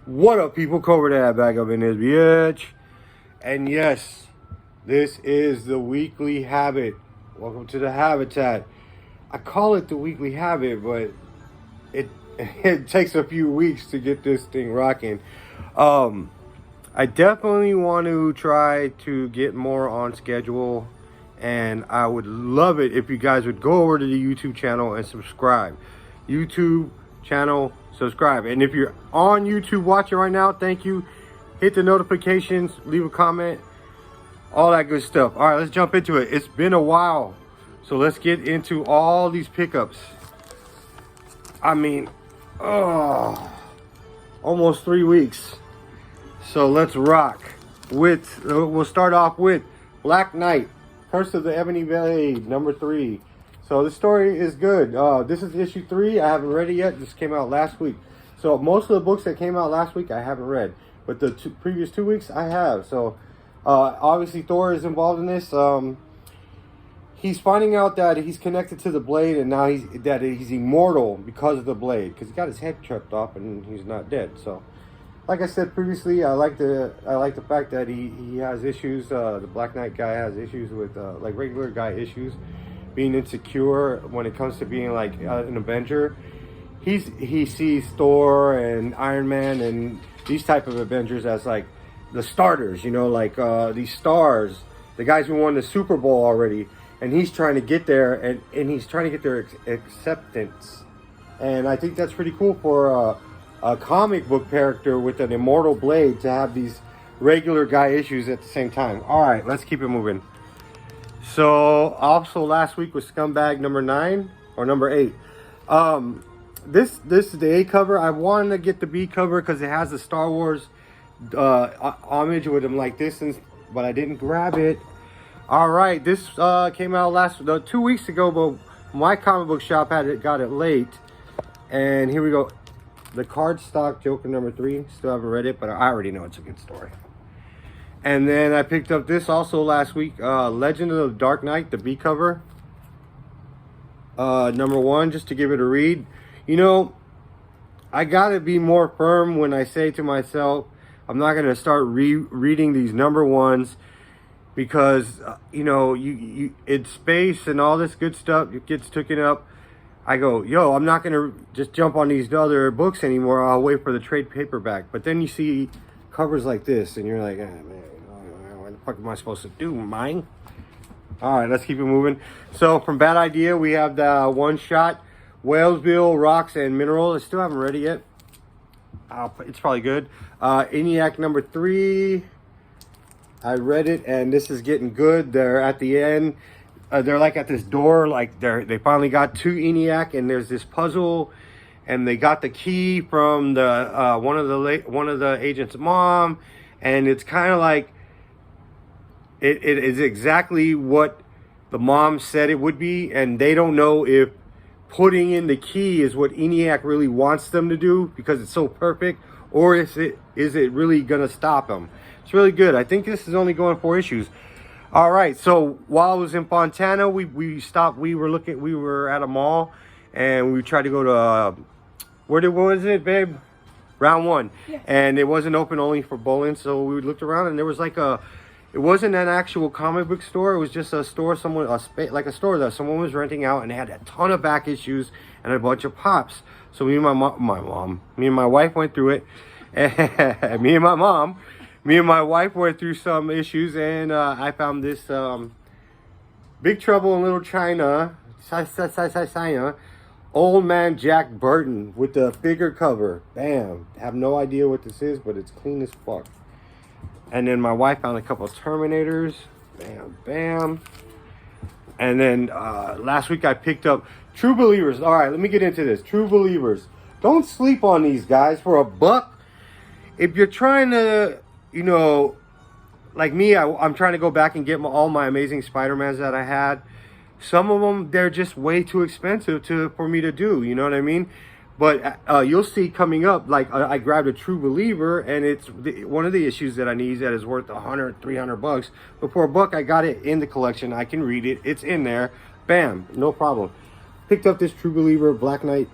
What up, people? Cobra Dad back up in this bitch. And yes, this is the weekly habit. Welcome to the habitat. I call it the weekly habit, but it it takes a few weeks to get this thing rocking. I definitely want to try to get more on schedule, and I would love it if you guys would go over to the YouTube channel and subscribe. YouTube channel, subscribe. And if you're on YouTube watching right now, thank you. Hit the notifications, leave a comment, all that good stuff. All right, let's jump into it. It's been a while, so let's get into all these pickups. I mean, almost 3 weeks. So let's rock with, we'll start off with Black Knight, Curse of the Ebony Blade, number 3. So the story is good. This is issue 3. I haven't read it yet. This came out last week. So most of the books that came out last week, I haven't read. But the previous 2 weeks, I have. So obviously Thor is involved in this. He's finding out that he's connected to the blade, and now he's immortal because of the blade. Because he got his head chopped off and he's not dead. So, like I said previously, I like the fact that he has issues. The Black Knight guy has issues with like regular guy issues, being insecure when it comes to being like an Avenger. He sees Thor and Iron Man and these type of Avengers as like the starters, you know, like these stars, the guys who won the Super Bowl already, and he's trying to get there, and he's trying to get their acceptance. And I think that's pretty cool for a comic book character with an immortal blade to have these regular guy issues at the same time. All right, let's keep it moving. So also last week was Scumbag number 9 or number 8. This is the A cover. I wanted to get the B cover because it has the Star Wars homage with him like this, but I didn't grab it. All right, this came out 2 weeks ago, but my comic book shop got it late. And here we go. The Cardstock Joker number 3. Still haven't read it, but I already know it's a good story. And then I picked up this also last week, Legend of the Dark Knight, the B cover. Number 1, just to give it a read. You know, I gotta be more firm when I say to myself, I'm not gonna start reading these number 1s because, you know, you it's space and all this good stuff, it gets taken up. I go, yo, I'm not gonna just jump on these other books anymore. I'll wait for the trade paperback. But then you see covers like this, and you're like, oh, man, what the fuck am I supposed to do, mine? All right, let's keep it moving. So from Bad Idea, we have the one shot, Whalesville, Rocks and Minerals. I still haven't read it yet. It's probably good. ENIAC number 3. I read it, and this is getting good. They're at the end. They're like at this door, like they finally got to ENIAC, and there's this puzzle, and they got the key from the one of the agent's mom, and it's kind of like it is exactly what the mom said it would be, and they don't know if putting in the key is what ENIAC really wants them to do because it's so perfect, or is it really gonna stop them? It's really good. I think this is only going 4 issues. All right, so while I was in Fontana, we stopped. We were at a mall, and we tried to go to what was it, babe? Round 1, yeah. And it wasn't open, only for bowling. So we looked around, and there was like it wasn't an actual comic book store. It was just a store, like a store that someone was renting out, and they had a ton of back issues and a bunch of pops. So me and my wife went through it, and me and my wife went through some issues, and I found this Big Trouble in Little China, Old Man Jack Burton with the figure cover. Bam. Have no idea what this is, but it's clean as fuck. And then my wife found a couple of Terminators. Bam, bam. And then last week I picked up True Believers. All right, let me get into this. True Believers. Don't sleep on these guys for $1. If you're trying to, you know, like me, I'm trying to go back and get all my Amazing Spider-Mans that I had. Some of them, they're just way too expensive for me to do, you know what I mean? But you'll see coming up, like I grabbed a True Believer, and it's one of the issues that I need that is worth $100-$300. But for $1, I got it in the collection. I can read it. It's in there. Bam, no problem. Picked up this True Believer Black Knight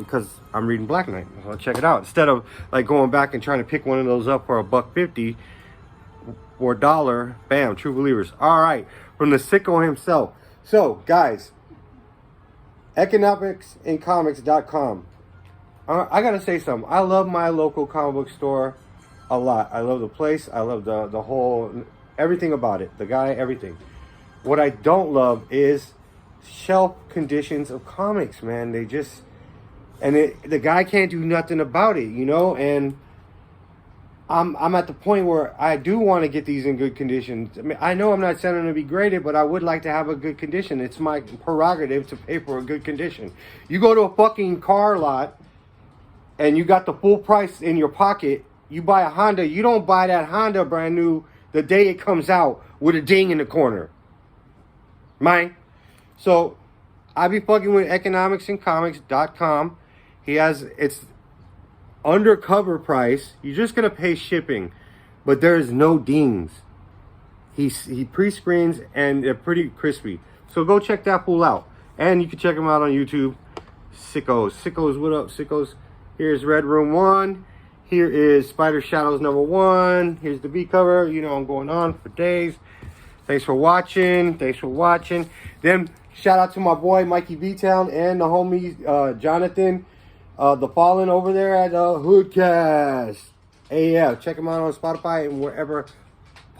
because I'm reading Black Knight. So I'll check it out instead of like going back and trying to pick one of those up for $1.50 or $1. Bam, True Believers. All right, from the sicko himself. So guys, economicsincomics.com. I gotta say something. I love my local comic book store a lot. I love the place. I love the whole, everything about it. The guy, everything. What I don't love is shelf conditions of comics, man. They just, and the guy can't do nothing about it, you know. And I'm at the point where I do want to get these in good condition. I mean, I know I'm not saying them to be graded, but I would like to have a good condition. It's my prerogative to pay for a good condition. You go to a fucking car lot and you got the full price in your pocket. You buy a Honda. You don't buy that Honda brand new the day it comes out with a ding in the corner. Mine. So I be fucking with economicsincomics.com. He has, it's undercover price. You're just gonna pay shipping, but there is no dings. He pre-screens and they're pretty crispy. So go check that fool out. And you can check him out on YouTube. Sickos, what up, sickos? Here's Red Room 1. Here is Spider Shadows #1. Here's the B cover. You know I'm going on for days. Thanks for watching. Then shout out to my boy Mikey B-Town and the homie Jonathan, the Fallen over there at Hoodcast. Hey, yeah, check him out on Spotify and wherever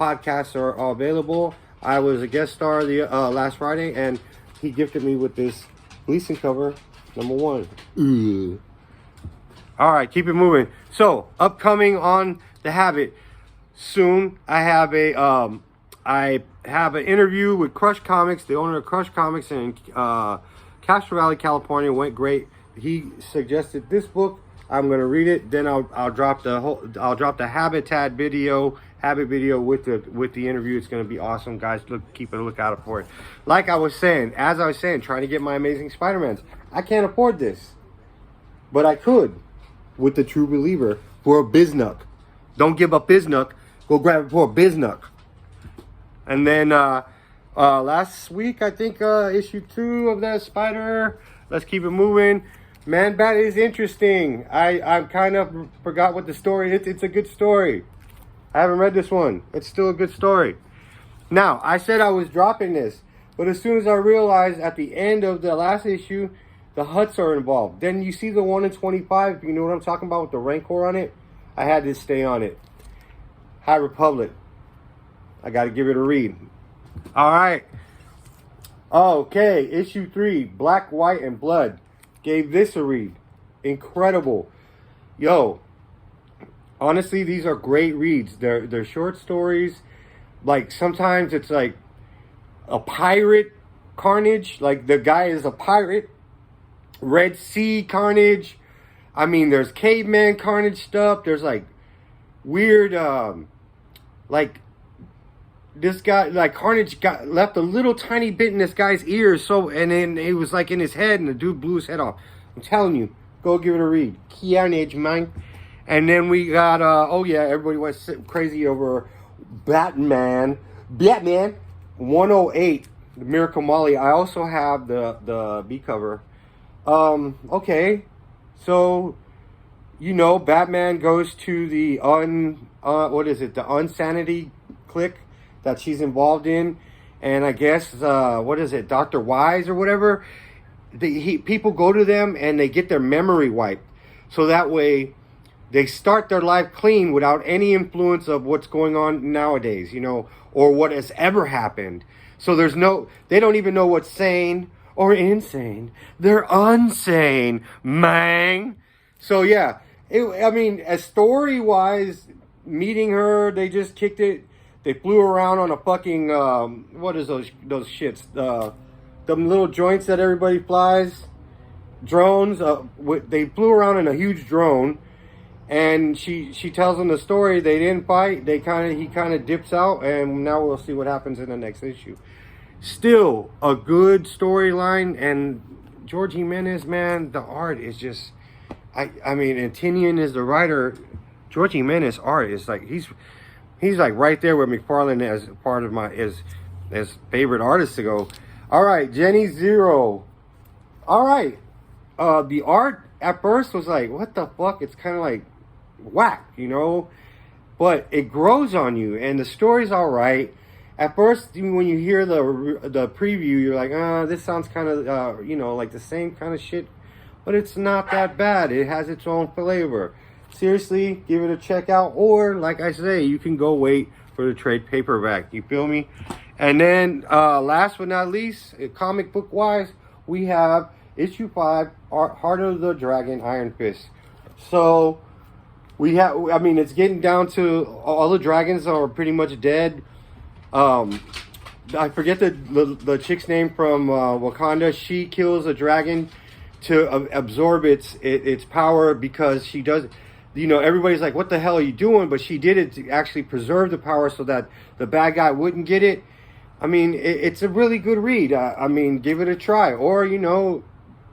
podcasts are available. I was a guest star the last Friday, and he gifted me with this Gleason cover #1. Ooh. All right, keep it moving. So, upcoming on The Habit soon, I have an interview with Crush Comics, the owner of Crush Comics in Castro Valley, California. Went great. He suggested this book. I'm gonna read it. Then I'll drop the Habit video with the interview. It's gonna be awesome, guys. Keep a lookout for it. Like I was saying, trying to get my Amazing Spider-Mans. I can't afford this, but I could with the True Believer for a Biznuck. Don't give up Biznuck. Go grab it for a Biznuck. And then last week, I think issue 2 of that Spider. Let's keep it moving. Man Bat is interesting. I kind of forgot what the story is. It's a good story. I haven't read this one. It's still a good story. Now, I said I was dropping this, but as soon as I realized at the end of the last issue, the Hutts are involved. Then you see the 1 in 25. You know what I'm talking about with the Rancor on it? I had to stay on it. High Republic. I got to give it a read. All right. Okay, issue 3, Black, White, and Blood. Gave this a read. Incredible. Yo, honestly, these are great reads. They're short stories. Like, sometimes it's like a pirate Carnage. Like, the guy is a pirate. Red Sea Carnage. I mean, there's caveman Carnage stuff. There's like weird, like this guy, like Carnage left a little tiny bit in this guy's ear. So, and then it was like in his head, and the dude blew his head off. I'm telling you, go give it a read. Carnage, man. And then we got, oh yeah, everybody went crazy over Batman 108, the Miracle Molly. I also have the B cover. Okay, so, you know, Batman goes to the the Unsanity clique that she's involved in, and I guess, Dr. Wise or whatever, people go to them and they get their memory wiped, so that way they start their life clean without any influence of what's going on nowadays, you know, or what has ever happened. So they don't even know what's sane or insane. They're unsane, man. So yeah, as story-wise, meeting her, they just kicked it. They flew around on a fucking, what is those shits? Them little joints that everybody flies? Drones. They flew around in a huge drone. And she tells them the story. They didn't fight. He kind of dips out. And now we'll see what happens in the next issue. Still a good storyline, and George Jimenez, man, the art is just, I mean, and Tinian is the writer. George Jimenez art is like, he's like right there with McFarlane as part of his favorite artists to go. All right, Jenny Zero. All right, the art at first was like, what the fuck? It's kind of like whack, you know? But it grows on you, and the story's all right. At first, when you hear the preview, you're like, this sounds kind of, you know, like the same kind of shit. But it's not that bad. It has its own flavor. Seriously, give it a check out. Or, like I say, you can go wait for the trade paperback. You feel me? And then, last but not least, comic book wise, we have issue 5, Heart of the Dragon, Iron Fist. So, we have, I mean, it's getting down to all the dragons are pretty much dead. I forget the chick's name from Wakanda. She kills a dragon to absorb its power because she does. You know, everybody's like, "What the hell are you doing?" But she did it to actually preserve the power so that the bad guy wouldn't get it. I mean, it's a really good read. I mean, give it a try, or you know,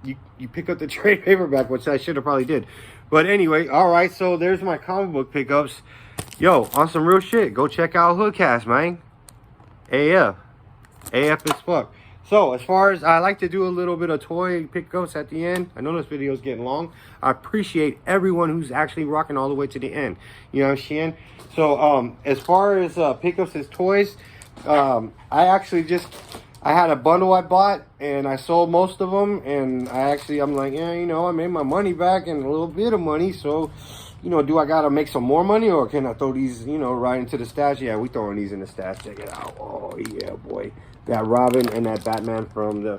you pick up the trade paperback, which I should have probably did. But anyway, all right. So there's my comic book pickups. Yo, on some real shit, go check out Hoodcast, man. AF as fuck. So as far as I like to do a little bit of toy pickups at the end. I know this video is getting long. I appreciate everyone who's actually rocking all the way to the end. You know what I'm saying? So as far as pickups as toys, I had a bundle I bought and I sold most of them, and I'm like, yeah, you know, I made my money back and a little bit of money, so you know, do I gotta make some more money, or can I throw these, you know, right into the stash? Yeah, we throwing these in the stash. Check it out. Oh yeah, boy. That Robin and that Batman from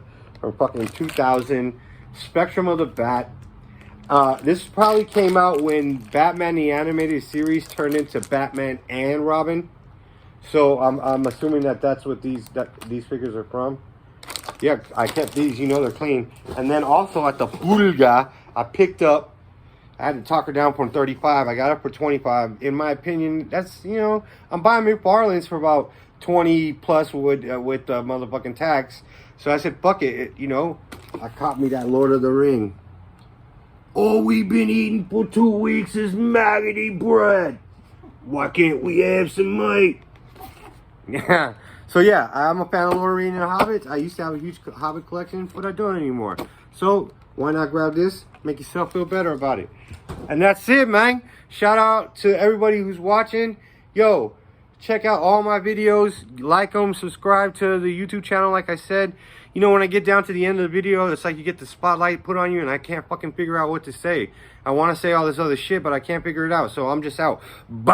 fucking 2000. Spectrum of the Bat. This probably came out when Batman the Animated Series turned into Batman and Robin. So I'm assuming that's what these figures are from. Yeah, I kept these. You know, they're clean. And then also at the Pulga, I picked up. I had to talk her down from 35. I got up for 25. In my opinion, that's, you know, I'm buying McFarlane's for about 20 plus with the motherfucking tax. So I said, fuck it, you know. I caught me that Lord of the Ring. All we've been eating for 2 weeks is maggoty bread. Why can't we have some meat? Yeah. So yeah, I'm a fan of Lord of the Rings and the Hobbits. I used to have a huge Hobbit collection, but I don't anymore. So why not grab this? Make yourself feel better about it. And that's it, man. Shout out to everybody who's watching. Yo, check out all my videos. Like them, subscribe to the YouTube channel like I said. You know, when I get down to the end of the video, it's like you get the spotlight put on you and I can't fucking figure out what to say. I want to say all this other shit, but I can't figure it out. So I'm just out. Bye.